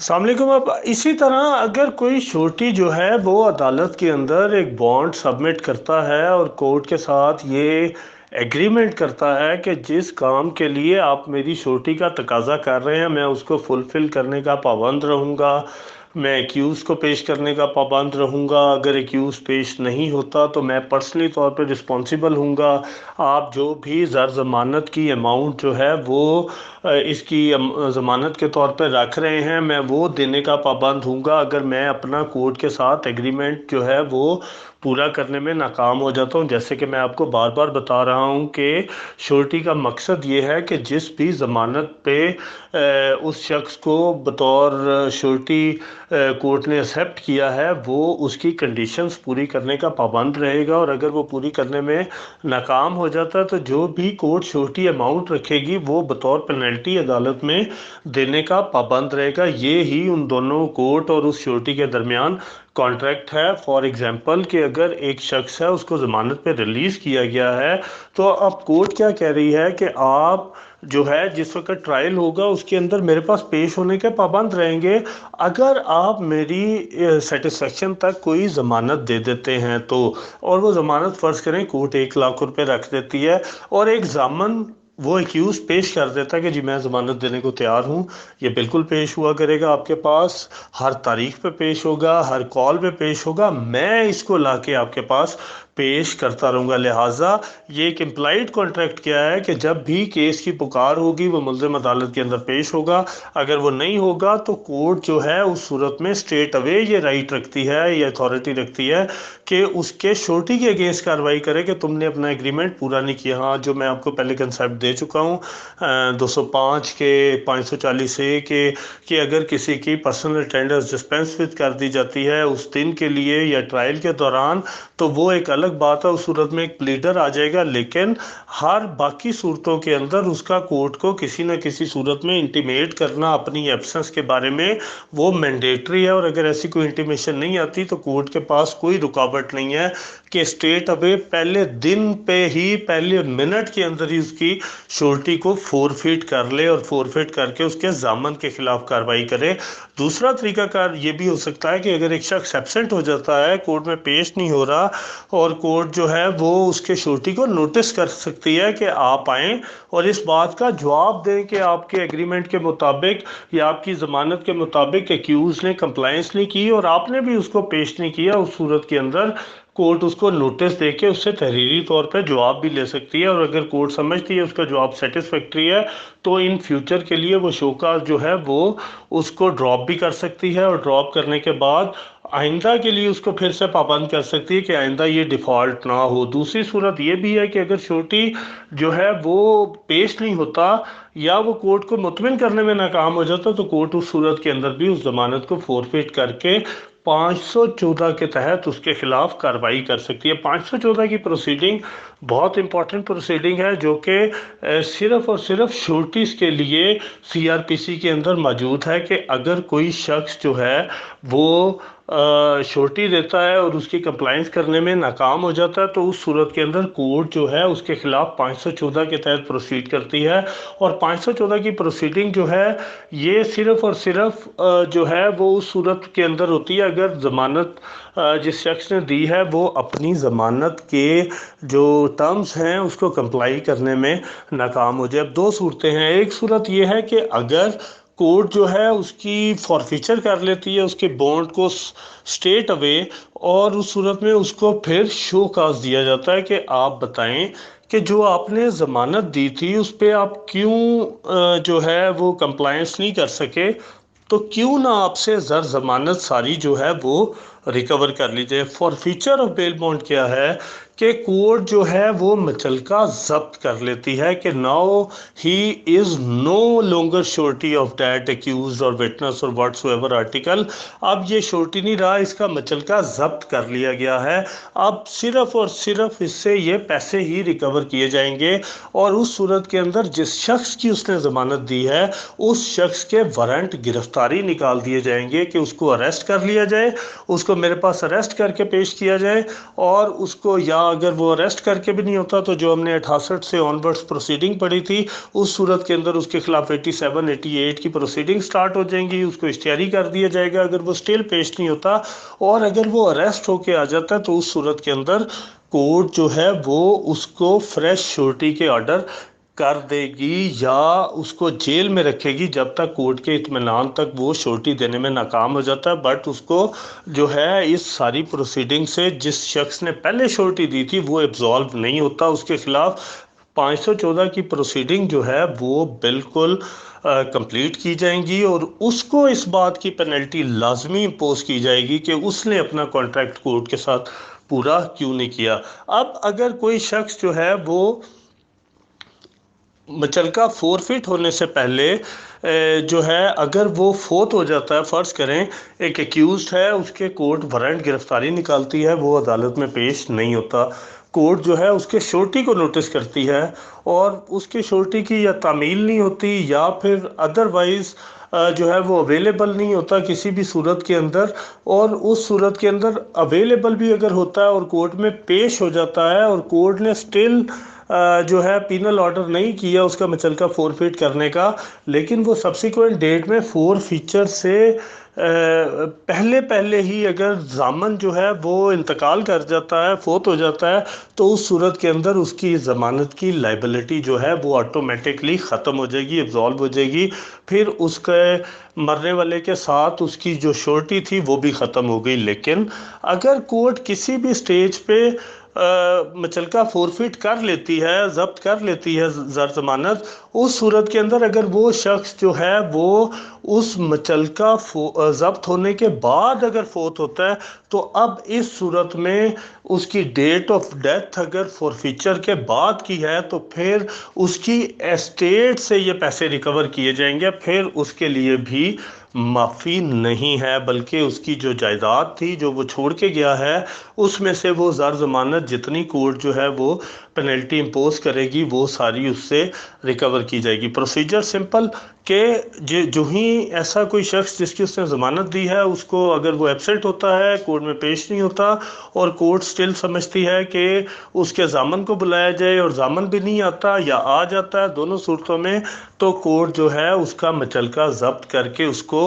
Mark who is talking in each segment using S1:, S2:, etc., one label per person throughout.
S1: अस्सलाम वालेकुम। अब इसी तरह अगर कोई छोटी जो है वो अदालत के अंदर एक बॉन्ड सबमिट करता है और कोर्ट के साथ ये एग्रीमेंट करता है कि जिस काम के लिए आप मेरी छोटी का तकाजा कर रहे हैं मैं उसको फुलफ़िल करने का पाबंद रहूँगा, मैं एक्यूज़ को पेश करने का पाबंद रहूँगा। अगर एक्यूज़ पेश नहीं होता तो मैं पर्सनली तौर पे रिस्पॉन्सिबल हूँगा। आप जो भी ज़मानत की अमाउंट जो है वो इसकी ज़मानत के तौर पे रख रहे हैं, मैं वो देने का पाबंद हूँगा अगर मैं अपना कोर्ट के साथ एग्रीमेंट जो है वो पूरा करने में नाकाम हो जाता हूँ। जैसे कि मैं आपको बार बार बता रहा हूँ कि श्योरिटी का मकसद ये है कि जिस भी ज़मानत पे उस शख्स को बतौर श्योरिटी कोर्ट ने एक्सेप्ट किया है वो उसकी कंडीशंस पूरी करने का पाबंद रहेगा, और अगर वो पूरी करने में नाकाम हो जाता है तो जो भी कोर्ट श्योरिटी अमाउंट रखेगी वो बतौर पेनल्टी अदालत में देने का पाबंद रहेगा। ये ही उन दोनों कोर्ट और उस श्योरिटी के दरमियान कॉन्ट्रैक्ट है। फॉर एग्जांपल कि अगर एक शख्स है उसको ज़मानत पे रिलीज़ किया गया है तो अब कोर्ट क्या कह रही है कि आप जो है जिस वक्त ट्रायल होगा उसके अंदर मेरे पास पेश होने के पाबंद रहेंगे। अगर आप मेरी सेटिस्फेक्शन तक कोई ज़मानत दे देते हैं तो, और वो ज़मानत फ़र्ज़ करें कोर्ट 1 लाख रुपए रख देती है और एक जामन वो एक्यूज पेश कर देता है कि जी मैं ज़मानत देने को तैयार हूँ, ये बिल्कुल पेश हुआ करेगा आपके पास, हर तारीख पे पेश होगा, हर कॉल पे पेश होगा, मैं इसको लाके आपके पास पेश करता रहूँगा। लिहाजा ये एक इम्प्लाइड कॉन्ट्रैक्ट क्या है कि जब भी केस की पुकार होगी वो मुल्ज़िम अदालत के अंदर पेश होगा। अगर वो नहीं होगा तो कोर्ट जो है उस सूरत में स्ट्रेट अवे ये राइट रखती है, ये अथॉरिटी रखती है कि उसके श्योरिटी के अगेंस्ट कार्रवाई करे कि तुमने अपना एग्रीमेंट पूरा नहीं किया। हाँ, जो मैं आपको पहले कंसेप्ट दे चुका हूँ 205 के 540 ए के कि अगर किसी की पर्सनल अटेंडेंस डिस्पेंस विद कर दी जाती है उस दिन के लिए या ट्रायल के दौरान तो वो एक अलग बात है, उस सूरत में एक प्लीडर आ जाएगा। लेकिन हर बाकी सूरतों के अंदर उसका कोर्ट को किसी न किसी सूरत में इंटीमेट करना अपनी एब्सेंस के बारे में वो मैंडेटरी है, और अगर ऐसी कोई इंटीमेशन नहीं आती तो कोर्ट के पास कोई रुकावट नहीं है कि स्ट्रेट अवे पहले दिन पे ही पहले मिनट के अंदर ही उसकी श्योरिटी को फोरफिट कर ले और फोरफिट करके उसके जामन के खिलाफ कार्रवाई करे। दूसरा तरीकाकार ये भी हो सकता है कि अगर एक शख्स एब्सेंट हो जाता है, कोर्ट में पेश नहीं हो रहा, और कोर्ट जो है वो उसके श्योरिटी को नोटिस कर सकती है कि आप आएँ और इस बात का जवाब दें कि आपके एग्रीमेंट के मुताबिक या आपकी ज़मानत के मुताबिक एक्यूज़ ने कंप्लायंस नहीं की और आपने भी उसको पेश नहीं किया। उस सूरत के अंदर कोर्ट उसको नोटिस देके उससे तहरीरी तौर पे जवाब भी ले सकती है, और अगर कोर्ट समझती है उसका जवाब सेटिस्फैक्ट्री है तो इन फ्यूचर के लिए वो शोकाज जो है वो उसको ड्रॉप भी कर सकती है, और ड्रॉप करने के बाद आइंदा के लिए उसको फिर से पाबंद कर सकती है कि आइंदा ये डिफ़ॉल्ट ना हो। दूसरी सूरत ये भी है कि अगर श्योरिटी जो है वो पेश नहीं होता या वो कोर्ट को मुतमिन करने में नाकाम हो जाता तो कोर्ट उस सूरत के अंदर भी उस जमानत को फोरफिट करके 514 के तहत उसके खिलाफ कार्रवाई कर सकती है। 514 की प्रोसीडिंग बहुत इंपॉर्टेंट प्रोसीडिंग है जो कि सिर्फ और सिर्फ श्योरिटीज़ के लिए सीआरपीसी के अंदर मौजूद है कि अगर कोई शख्स जो है वो श्योरिटी देता है और उसकी कंप्लायंस करने में नाकाम हो जाता है तो उस सूरत के अंदर कोर्ट जो है उसके खिलाफ 514 के तहत प्रोसीड करती है। और 514 की प्रोसीडिंग जो है ये सिर्फ और सिर्फ जो है वो उस सूरत के अंदर होती है अगर ज़मानत जिस शख्स ने दी है वो अपनी ज़मानत के जो टर्म्स हैं उसको कंप्लाई करने में नाकाम हो जाए। अब दो सूरतें हैं, एक सूरत ये है कि अगर कोर्ट जो है उसकी फॉरफीचर कर लेती है उसके बॉन्ड को स्ट्रेट अवे, और उस सूरत में उसको फिर शो काज दिया जाता है कि आप बताएं कि जो आपने ज़मानत दी थी उस पर आप क्यों जो है वो कंप्लायंस नहीं कर सके, तो क्यों ना आपसे ज़र ज़मानत सारी जो है वो रिकवर कर ली जाए। फॉरफीचर ऑफ बेल बॉन्ड क्या है कि कोर्ट जो है वो मचलका जब्त कर लेती है कि now he is no longer surety of that accused or witness or whatsoever article. अब ये श्योरिटी नहीं रहा, इसका मचलका जब्त कर लिया गया है। अब सिर्फ और सिर्फ इससे ये पैसे ही रिकवर किए जाएंगे, और उस सूरत के अंदर जिस शख्स की उसने ज़मानत दी है उस शख्स के वारंट गिरफ्तारी निकाल दिए जाएंगे कि उसको अरेस्ट कर लिया जाए, उसको उसको मेरे पास अरेस्ट करके पेश किया जाए, और उसको, या अगर वो अरेस्ट करके भी नहीं होता तो जो हमने 68 से ऑनवर्ड्स प्रोसीडिंग पढ़ी थी, उस सूरत के अंदर उसके खिलाफ 87 88 की प्रोसीडिंग स्टार्ट हो जाएंगी, उसको इश्तिहारी कर दिया जाएगा अगर वो स्टिल पेश नहीं होता। और अगर वो अरेस्ट होके आ जाता है तो उस सूरत के अंदर कोर्ट जो है वो उसको फ्रेश श्योरिटी के ऑर्डर कर देगी या उसको जेल में रखेगी जब तक कोर्ट के इत्मीनान तक वो श्योरिटी देने में नाकाम हो जाता है। बट उसको जो है इस सारी प्रोसीडिंग से जिस शख्स ने पहले श्योरिटी दी थी वो एब्जॉल्व नहीं होता, उसके खिलाफ 514 की प्रोसीडिंग जो है वो बिल्कुल कंप्लीट की जाएंगी, और उसको इस बात की पेनल्टी लाजमी इम्पोज की जाएगी कि उसने अपना कॉन्ट्रैक्ट कोर्ट के साथ पूरा क्यों नहीं किया। अब अगर कोई शख्स जो है वो मुचलका फोरफिट होने से पहले जो है अगर वो फोत हो जाता है, फ़र्ज़ करें एक एक्यूज़ है, उसके कोर्ट वारंट गिरफ्तारी निकालती है, वो अदालत में पेश नहीं होता, कोर्ट जो है उसके श्योरिटी को नोटिस करती है और उसके श्योरिटी की या तामील नहीं होती या फिर अदरवाइज़ जो है वो अवेलेबल नहीं होता किसी भी सूरत के अंदर, और उस सूरत के अंदर अवेलेबल भी अगर होता है और कोर्ट में पेश हो जाता है और कोर्ट ने स्टिल जो है पीनल ऑर्डर नहीं किया उसका मुचलका फोरफिट करने का, लेकिन वो सब्सिक्वेंट डेट में फोर फीचर से पहले पहले ही अगर ज़ामन जो है वो इंतकाल कर जाता है, फोत हो जाता है, तो उस सूरत के अंदर उसकी ज़मानत की लाइबिलिटी जो है वो ऑटोमेटिकली ख़त्म हो जाएगी, एब्जॉल्व हो जाएगी। फिर उसके मरने वाले के साथ उसकी जो श्योरिटी थी वो भी ख़त्म हो गई। लेकिन अगर कोर्ट किसी भी स्टेज पे मुचलका फोरफिट कर लेती है, जब्त कर लेती है ज़र ज़मानत, उस सूरत के अंदर अगर वो शख्स जो है वो उस मुचलका जब्त होने के बाद अगर फोत होता है, तो अब इस सूरत में उसकी डेट ऑफ डेथ अगर फोरफिचर के बाद की है तो फिर उसकी एस्टेट से ये पैसे रिकवर किए जाएंगे, फिर उसके लिए भी माफ़ी नहीं है, बल्कि उसकी जो जायदाद थी जो वो छोड़ के गया है उसमें से वो ज़र ज़मानत जितनी कोर्ट जो है वो पेनल्टी इम्पोज करेगी वो सारी उससे रिकवर की जाएगी। प्रोसीजर सिंपल कि जो ही ऐसा कोई शख्स जिसकी उसने ज़मानत दी है उसको अगर वो एब्सेंट होता है, कोर्ट में पेश नहीं होता और कोर्ट स्टिल समझती है कि उसके ज़ामन को बुलाया जाए और ज़ामन भी नहीं आता या आ जाता है, दोनों सूरतों में, तो कोर्ट जो है उसका मुचलका जब्त करके उसको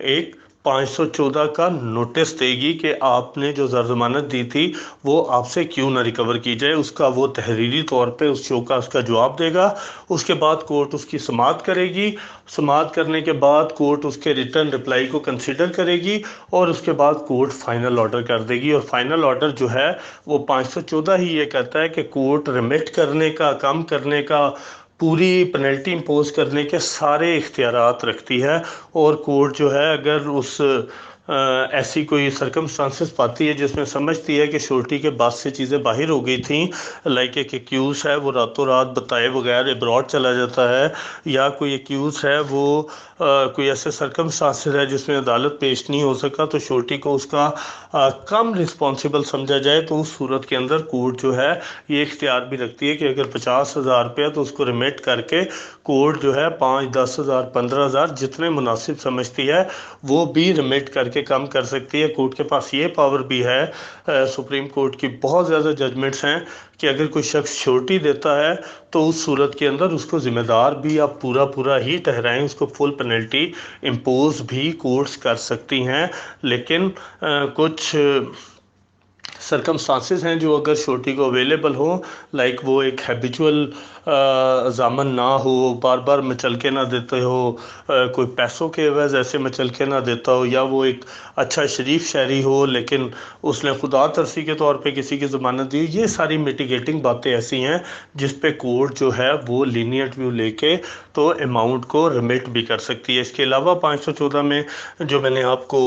S1: एक 514 का नोटिस देगी कि आपने जो ज़मानत दी थी वो आपसे क्यों ना रिकवर की जाए। उसका वो तहरीरी तौर पे उस शो का उसका जवाब देगा। उसके बाद कोर्ट उसकी समाअत करेगी, समाअत करने के बाद कोर्ट उसके रिटर्न रिप्लाई को कंसिडर करेगी और उसके बाद कोर्ट फाइनल ऑर्डर कर देगी। और फाइनल ऑर्डर जो है वो 514 ही ये कहता है कि कोर्ट रिमिट करने का, कम करने का, पूरी पेनल्टी इम्पोज करने के सारे इख्तियारात रखती है। और कोर्ट जो है अगर उस ऐसी कोई सरकमस्टांसेस पाती है जिसमें समझती है कि श्योरिटी के बाद से चीज़ें बाहर हो गई थी, लाइक एक एक्यूज़ है वो रातों रात बताए बगैर अब्रॉड चला जाता है, या कोई एक्यूज़ है वो कोई ऐसे सरकमस्टांसेस है जिसमें अदालत पेश नहीं हो सका, तो श्योरिटी को उसका कम रिस्पॉन्सिबल समझा जाए, तो उस सूरत के अंदर कोर्ट जो है ये इख्तियार भी रखती है कि अगर 50,000 रुपया तो उसको रिमिट करके कोर्ट जो है 5, 10,000, 15,000 जितने मुनासिब समझती है वो भी रिमिट करके कम कर सकती है। कोर्ट के पास ये पावर भी है। सुप्रीम कोर्ट की बहुत ज़्यादा जजमेंट्स हैं कि अगर कोई शख्स श्योरिटी देता है तो उस सूरत के अंदर उसको ज़िम्मेदार भी आप पूरा पूरा ही ठहराएं, उसको फुल पेनल्टी इम्पोज भी कोर्ट्स कर सकती हैं। लेकिन कुछ सरकमस्टांसेस हैं जो अगर श्योरिटी को अवेलेबल हो, लाइक वो एक हैबिचुअल ज़ामन ना हो, बार बार मचलके ना देते हो, कोई पैसों के एवज़ ऐसे मचलके ना देता हो, या वो एक अच्छा शरीफ शहरी हो लेकिन उसने खुदा तरसी के तौर पे किसी की ज़मानत दी, ये सारी मिटिगेटिंग बातें ऐसी हैं जिस पे कोर्ट जो है वो लीनियंट व्यू लेके तो अमाउंट को रिमिट भी कर सकती है। इसके अलावा 514 में जो मैंने आपको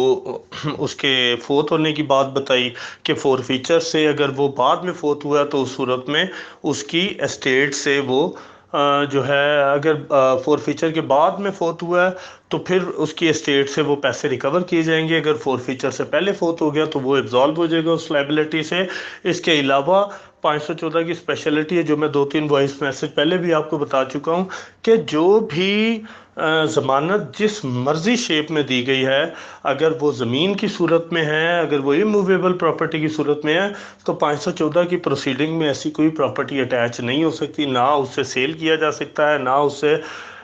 S1: उसके फोत होने की बात बताई कि फोर फीचर से अगर वो बाद में फोत हुआ तो उस सूरत में उसकी एस्टेट से वो जो है अगर फोर फीचर के बाद में फोत हुआ है तो फिर उसकी एस्टेट से वो पैसे रिकवर किए जाएंगे। अगर फोर फीचर से पहले फोत हो गया तो वो एब्जॉल्व हो जाएगा उस लाइबिलिटी से। इसके अलावा 514 की स्पेशलिटी है, जो मैं 2-3 वॉइस मैसेज पहले भी आपको बता चुका हूँ, कि जो भी ज़मानत जिस मर्जी शेप में दी गई है, अगर वो ज़मीन की सूरत में है, अगर वो इमूवेबल प्रॉपर्टी की सूरत में है, तो 514 की प्रोसीडिंग में ऐसी कोई प्रॉपर्टी अटैच नहीं हो सकती। ना उससे सेल किया जा सकता है, ना उससे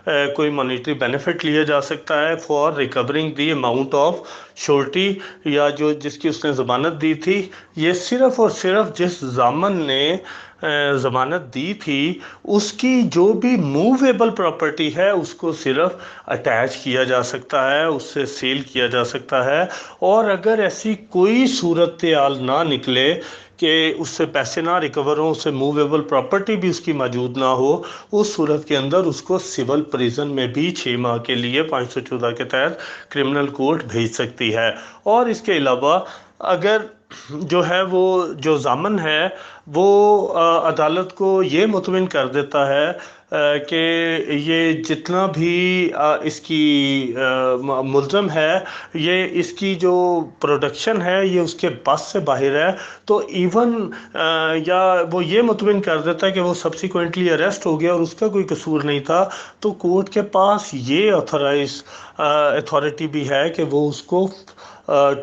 S1: कोई मॉनेटरी बेनिफिट लिया जा सकता है for recovering the amount of surety, या जो जिसकी उसने ज़मानत दी थी। ये सिर्फ़ और सिर्फ जिस ज़ामन ने ज़मानत दी थी, उसकी जो भी मूवेबल प्रॉपर्टी है उसको सिर्फ अटैच किया जा सकता है, उससे सेल किया जा सकता है। और अगर ऐसी कोई सूरत हाल ना निकले कि उससे पैसे ना रिकवर हो, उससे मूवेबल प्रॉपर्टी भी उसकी मौजूद ना हो, उस सूरत के अंदर उसको सिविल प्रिजन में भी 6 माह के लिए 514 के तहत क्रिमिनल कोर्ट भेज सकती है। और इसके अलावा अगर जो है वो जो जामन है वो अदालत को ये मुतमिन कर देता है कि ये जितना भी इसकी मुल्ज़म है, ये इसकी जो प्रोडक्शन है ये उसके बस से बाहर है, तो इवन या वो ये मुतमिन कर देता है कि वो सब्सिक्वेंटली अरेस्ट हो गया और उसका कोई कसूर नहीं था, तो कोर्ट के पास ये ऑथराइज अथॉरिटी भी है कि वो उसको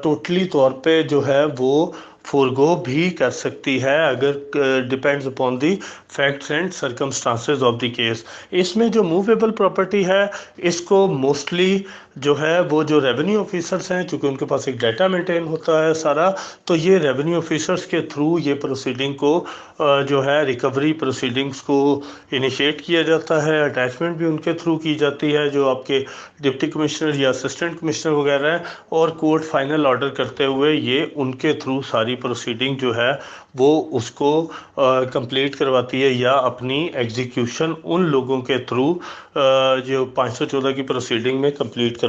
S1: टोटली तौर पे जो है वो फोरगो भी कर सकती है, अगर depends upon the facts and circumstances of the case. इसमें जो मूवेबल प्रॉपर्टी है, इसको मोस्टली जो है वो जो रेवेन्यू ऑफिसर्स हैं, चूँकि उनके पास एक डाटा मेंटेन होता है सारा, तो ये रेवेन्यू ऑफिसर्स के थ्रू ये प्रोसीडिंग को जो है रिकवरी प्रोसीडिंग्स को इनिशिएट किया जाता है। अटैचमेंट भी उनके थ्रू की जाती है, जो आपके डिप्टी कमिश्नर या असिस्टेंट कमिश्नर वगैरह हैं, और कोर्ट फाइनल ऑर्डर करते हुए ये उनके थ्रू सारी प्रोसीडिंग जो है वो उसको कंप्लीट करवाती है, या अपनी एग्जीक्यूशन उन लोगों के थ्रू जो 514 की प्रोसीडिंग में कंप्लीट करवाती है।